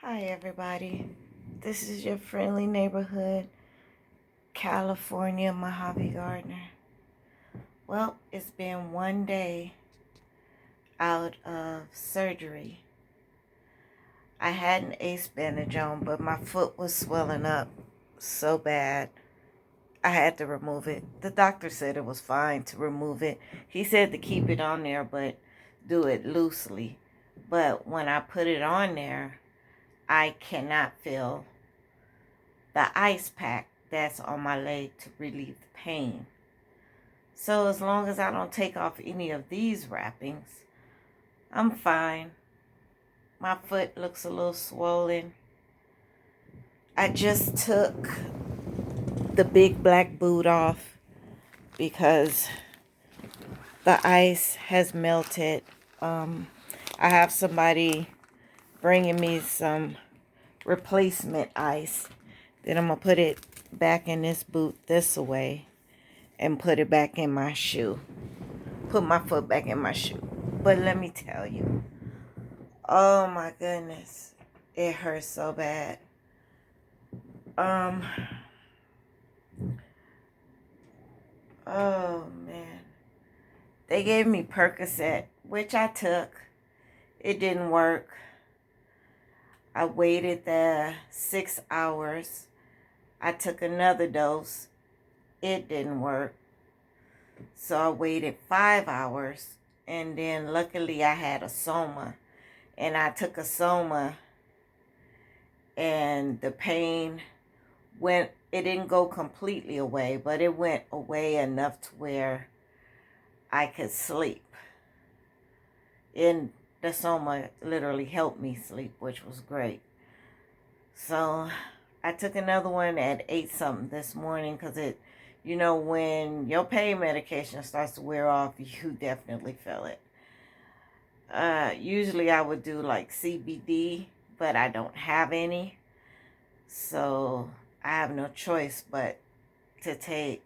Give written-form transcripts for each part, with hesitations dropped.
Hi, everybody. This is your friendly neighborhood California Mojave Gardener. Well, it's been one day out of surgery. I had an ace bandage on, but my foot was swelling up so bad I had to remove it. The doctor said it was fine to remove it. He said to keep it on there, but do it loosely. But when I put it on there, I cannot feel the ice pack that's on my leg to relieve the pain. So as long as I don't take off any of these wrappings, I'm fine. My foot looks a little swollen. I just took the big black boot off because the ice has melted. I have somebody bringing me some replacement ice. Then I'm going to put it back in this boot this way and put it back in my shoe. Put my foot back in my shoe. But let me tell you, oh my goodness, it hurts so bad. Oh man. They gave me Percocet, which I took. It didn't work. I waited the 6 hours. I took another dose. It didn't work. So I waited 5 hours. And then luckily I had a Soma. And I took a Soma. And the pain went, it didn't go completely away, but it went away enough to where I could sleep. And the Soma literally helped me sleep, which was great. So I took another one at 8 something this morning because it, when your pain medication starts to wear off, you definitely feel it. Usually I would do like CBD, but I don't have any. So I have no choice but to take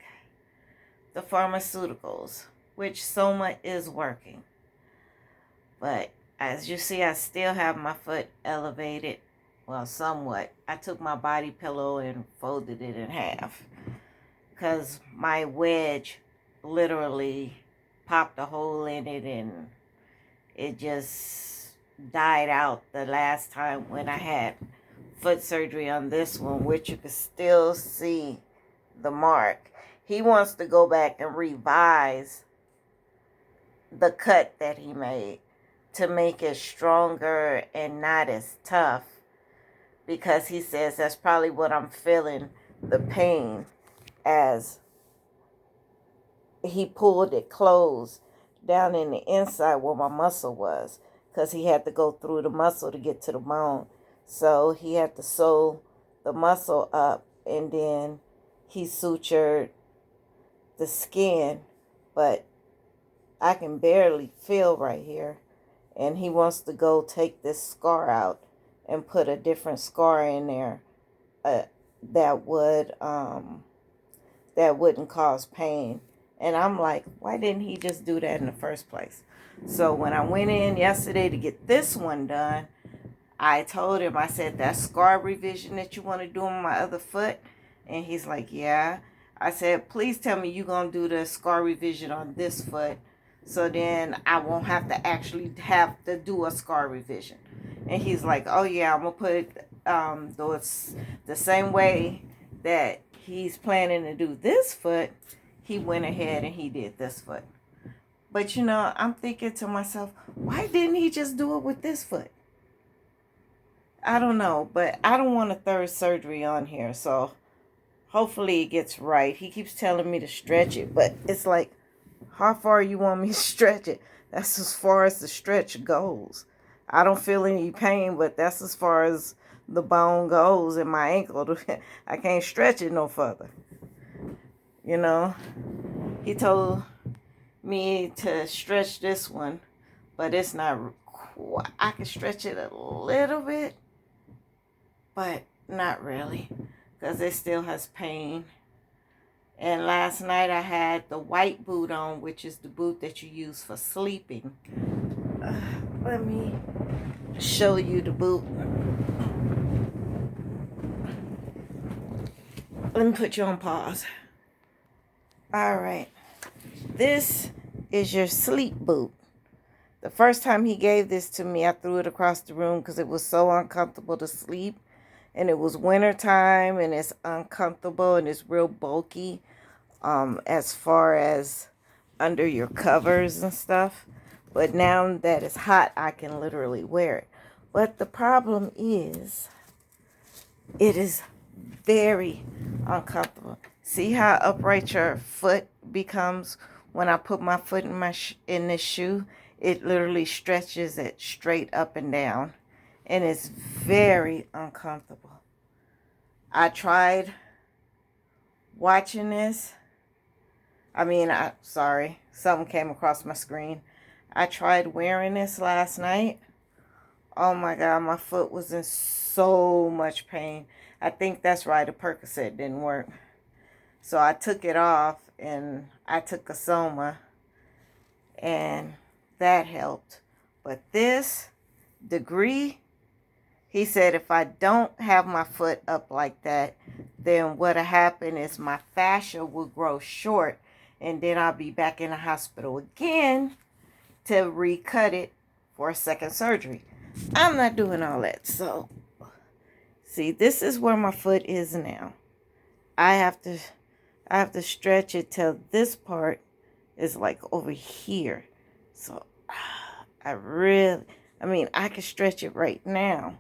the pharmaceuticals, which Soma is working. But as you see, I still have my foot elevated. Well, somewhat. I took my body pillow and folded it in half because my wedge literally popped a hole in it and it just died out the last time when I had foot surgery on this one, which you can still see the mark. He wants to go back and revise the cut that he made to make it stronger and not as tough, because he says that's probably what I'm feeling the pain as he pulled it closed down in the inside where my muscle was, because he had to go through the muscle to get to the bone. So he had to sew the muscle up, and then he sutured the skin, but I can barely feel right here. And he wants to go take this scar out and put a different scar in there that wouldn't cause pain. And I'm like, why didn't he just do that in the first place? So when I went in yesterday to get this one done, I told him, I said, that scar revision that you want to do on my other foot? And he's like, yeah. I said, please tell me you're going to do the scar revision on this foot, so then I won't have to actually have to do a scar revision. And he's like, oh yeah, I'm going to put it the same way that he's planning to do this foot. He went ahead and he did this foot. But I'm thinking to myself, why didn't he just do it with this foot? I don't know, but I don't want a third surgery on here, so hopefully it gets right. He keeps telling me to stretch it, but it's like, how far you want me to stretch it? That's as far as the stretch goes. I don't feel any pain, but that's as far as the bone goes in my ankle. I can't stretch it no further. He told me to stretch this one, but it's not, I can stretch it a little bit, but not really, because it still has pain. And last night I had the white boot on, which is the boot that you use for sleeping. Let me show you the boot. Let me put you on pause. All right. This is your sleep boot. The first time he gave this to me, I threw it across the room because it was so uncomfortable to sleep. And it was winter time and it's uncomfortable and it's real bulky as far as under your covers and stuff. But now that it's hot, I can literally wear it. But the problem is, it is very uncomfortable. See how upright your foot becomes when I put my foot in in this shoe? It literally stretches it straight up and down, and it's very uncomfortable. I tried watching this. Sorry, something came across my screen. I tried wearing this last night. Oh my God, my foot was in so much pain. I think that's why the Percocet didn't work. So I took it off and I took a Soma and that helped. But this degree, he said if I don't have my foot up like that, then what'll happen is my fascia will grow short and then I'll be back in the hospital again to recut it for a second surgery. I'm not doing all that. So, see, this is where my foot is now. I have to stretch it till this part is like over here. So, I can stretch it right now,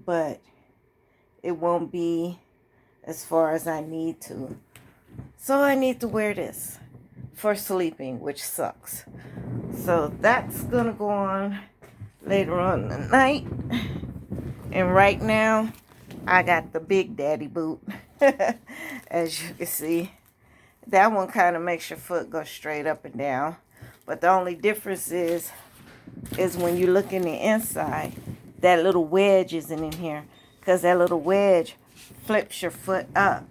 but it won't be as far as I need to. So I need to wear this for sleeping, which sucks. So that's gonna go on later on in the night. And right now, I got the Big Daddy boot. As you can see, that one kind of makes your foot go straight up and down. But the only difference is when you look in the inside, that little wedge isn't in here. Because that little wedge flips your foot up.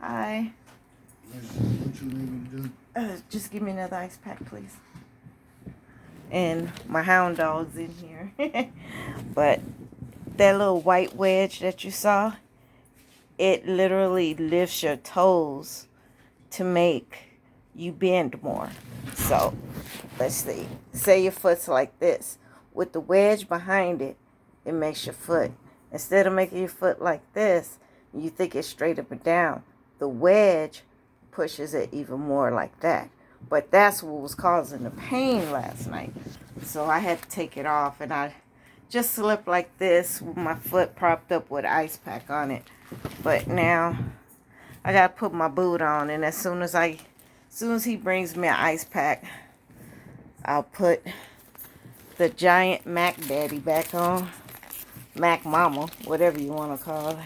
Hi. What you need me to do? Just give me another ice pack, please. And my hound dog's in here. But that little white wedge that you saw, it literally lifts your toes to make you bend more. So, let's see. Say your foot's like this. With the wedge behind it, it makes your foot. Instead of making your foot like this, you think it's straight up and down. The wedge pushes it even more like that. But that's what was causing the pain last night. So I had to take it off, and I just slept like this with my foot propped up with an ice pack on it. But now I gotta put my boot on, and as soon as he brings me an ice pack, I'll put the giant Mac Daddy back on. Mac Mama, whatever you want to call it.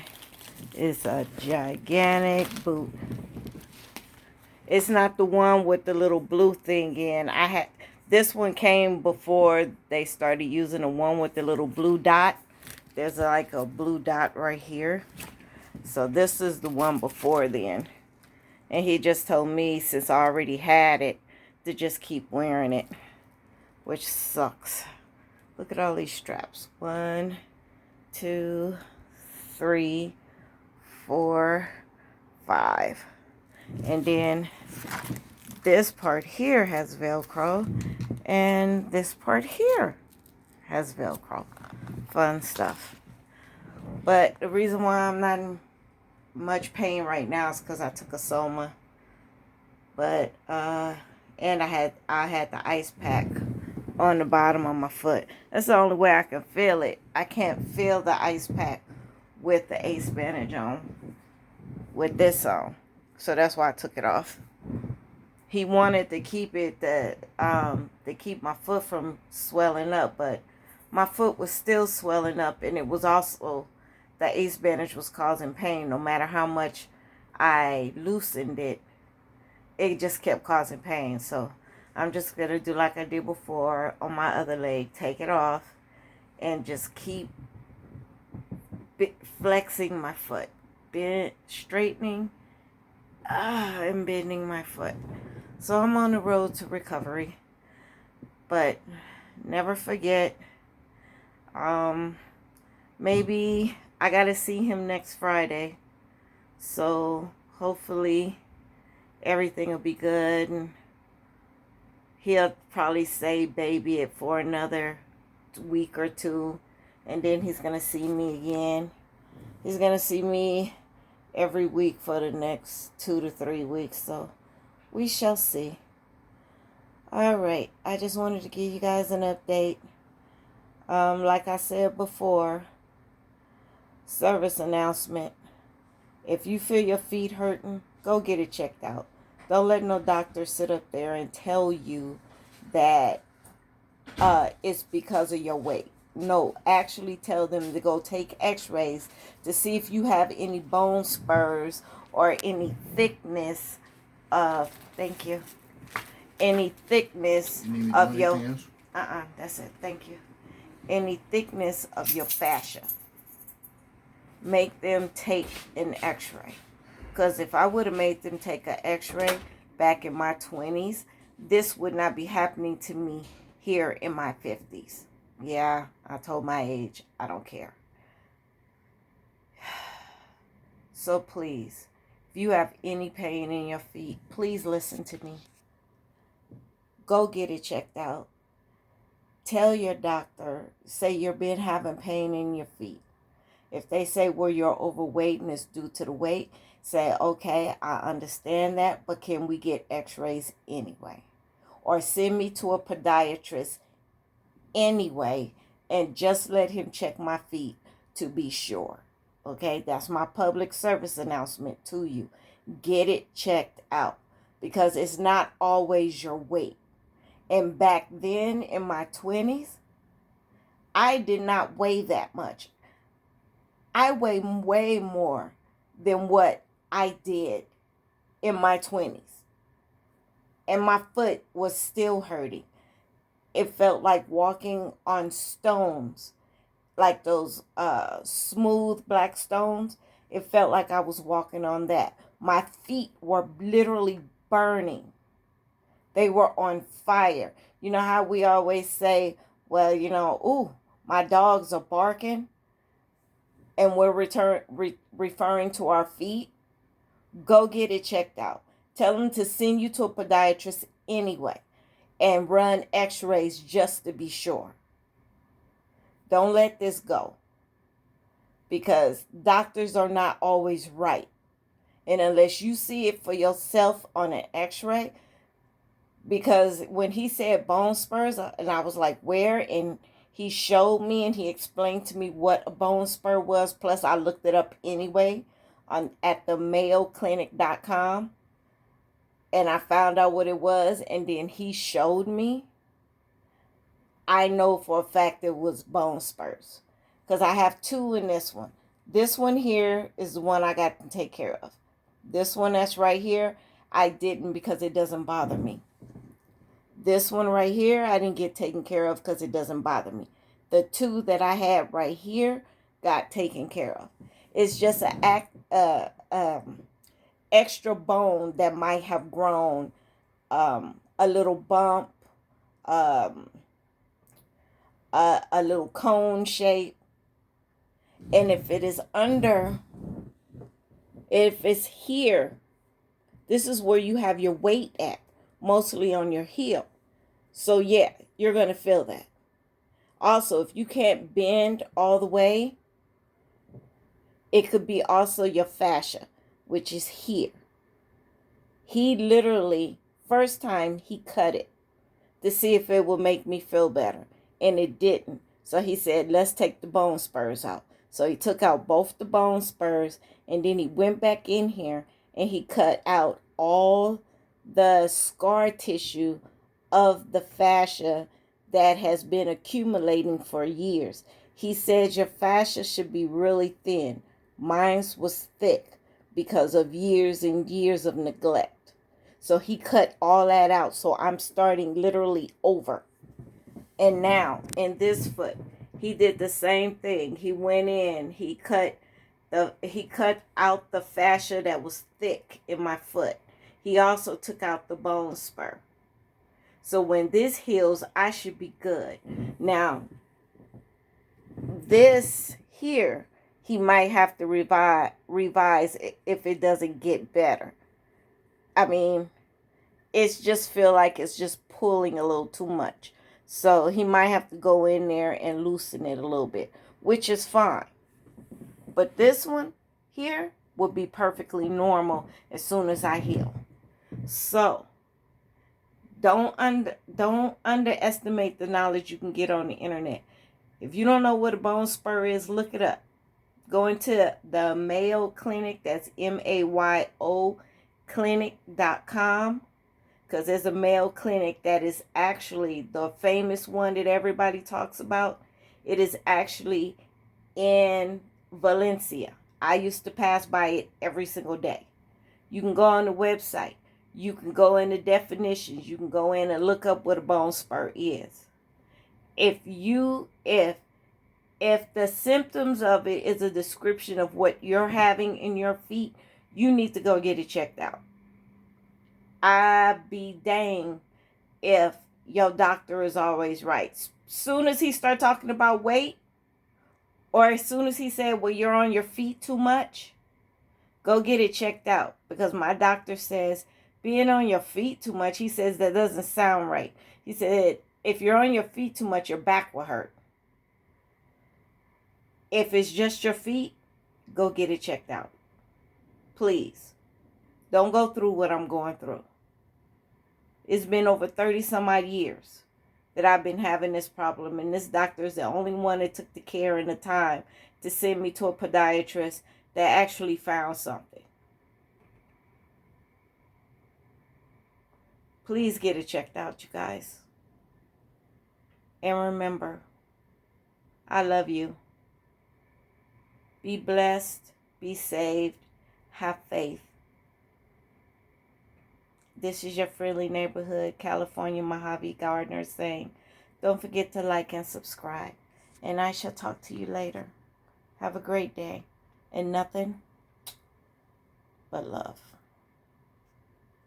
It's a gigantic boot. It's not the one with the little blue thing in. This one came before they started using the one with the little blue dot. There's like a blue dot right here. So this is the one before then. And he just told me, since I already had it, to just keep wearing it, which sucks. Look at all these straps. 1, 2, 3, 4, 5. And then this part here has Velcro, and this part here has Velcro. Fun stuff. But the reason why I'm not in much pain right now is because I took a Soma. But and I had the ice pack on the bottom of my foot. That's the only way I can feel it. I can't feel the ice pack with the ace bandage on, with this on. So that's why I took it off. He wanted to keep it to keep my foot from swelling up, but my foot was still swelling up, and it was also the ace bandage was causing pain. No matter how much I loosened it, it just kept causing pain. So I'm just gonna do like I did before on my other leg, take it off, and just keep flexing my foot, straightening, and bending my foot. So I'm on the road to recovery. But never forget, maybe I gotta see him next Friday So hopefully everything will be good, and he'll probably stay baby it for another week or two, and then he's gonna see me again. He's gonna see me every week for the next 2 to 3 weeks. So we shall see. All right, I just wanted to give you guys an update. Like I said before, service announcement. If you feel your feet hurting, go get it checked out. Don't let no doctor sit up there and tell you that it's because of your weight. No, actually tell them to go take x-rays to see if you have any bone spurs or any thickness of, thank you, any thickness You need me to of do your, anything else? that's it, thank you. Any thickness of your fascia. Make them take an x-ray. Because if I would have made them take an x-ray back in my 20s, this would not be happening to me here in my 50s. Yeah, I told my age. I don't care. So please, if you have any pain in your feet, please listen to me. Go get it checked out. Tell your doctor, say you've been having pain in your feet. If they say, well, you're overweight and it's due to the weight, say, okay, I understand that, but can we get x-rays anyway? Or send me to a podiatrist anyway, and just let him check my feet to be sure. Okay, that's my public service announcement to you. Get it checked out, because it's not always your weight. And back then in my 20s, I did not weigh that much. I weigh way more than what I did in my 20s. And my foot was still hurting. It felt like walking on stones, like those smooth black stones. It felt like I was walking on that. My feet were literally burning. They were on fire. You know how we always say, well, ooh, my dogs are barking, and we're referring to our feet? Go get it checked out. Tell them to send you to a podiatrist anyway, and run x-rays just to be sure. Don't let this go, because doctors are not always right. And unless you see it for yourself on an x-ray, because when he said bone spurs, and I was like, where? And he showed me and he explained to me what a bone spur was. Plus, I looked it up anyway at the mayoclinic.com. And I found out what it was. And then he showed me. I know for a fact it was bone spurs, because I have two in this one. This one here is the one I got to take care of. This one that's right here, I didn't, because it doesn't bother me. This one right here, I didn't get taken care of because it doesn't bother me. The two that I had right here got taken care of. It's just an extra bone that might have grown, a little bump, a little cone shape. And if it is if it's here, this is where you have your weight at, mostly on your heel. So yeah, you're going to feel that. Also, if you can't bend all the way, it could be also your fascia, which is here. He literally, first time he cut it to see if it would make me feel better, and it didn't. So he said, let's take the bone spurs out. So he took out both the bone spurs, and then he went back in here and he cut out all the scar tissue of the fascia that has been accumulating for years. He said your fascia should be really thin. Mine was thick because of years and years of neglect. So he cut all that out. So I'm starting literally over. And now in this foot, he did the same thing. He went in, he cut out the fascia that was thick in my foot. He also took out the bone spur. So when this heals, I should be good. Now, this here, he might have to revise if it doesn't get better. I mean, it's just feel like it's just pulling a little too much. So he might have to go in there and loosen it a little bit, which is fine. But this one here will be perfectly normal as soon as I heal. So don't underestimate the knowledge you can get on the internet. If you don't know what a bone spur is, look it up. Go into the Mayo Clinic, that's MAYO clinic.com, because there's a Mayo Clinic that is actually the famous one that everybody talks about. It is actually in Valencia. I used to pass by it every single day. You can go on the website. You can go into definitions. You can go in and look up what a bone spur is. If the symptoms of it is a description of what you're having in your feet, you need to go get it checked out. I'd be dang if your doctor is always right. Soon as he start talking about weight, or as soon as he said, well, you're on your feet too much, go get it checked out. Because my doctor says, being on your feet too much, he says that doesn't sound right. He said, if you're on your feet too much, your back will hurt. If it's just your feet, go get it checked out. Please. Don't go through what I'm going through. It's been over 30 some odd years that I've been having this problem. And this doctor is the only one that took the care and the time to send me to a podiatrist that actually found something. Please get it checked out, you guys. And remember, I love you. Be blessed. Be saved. Have faith. This is your friendly neighborhood California Mojave Gardener saying, don't forget to like and subscribe. And I shall talk to you later. Have a great day. And nothing but love.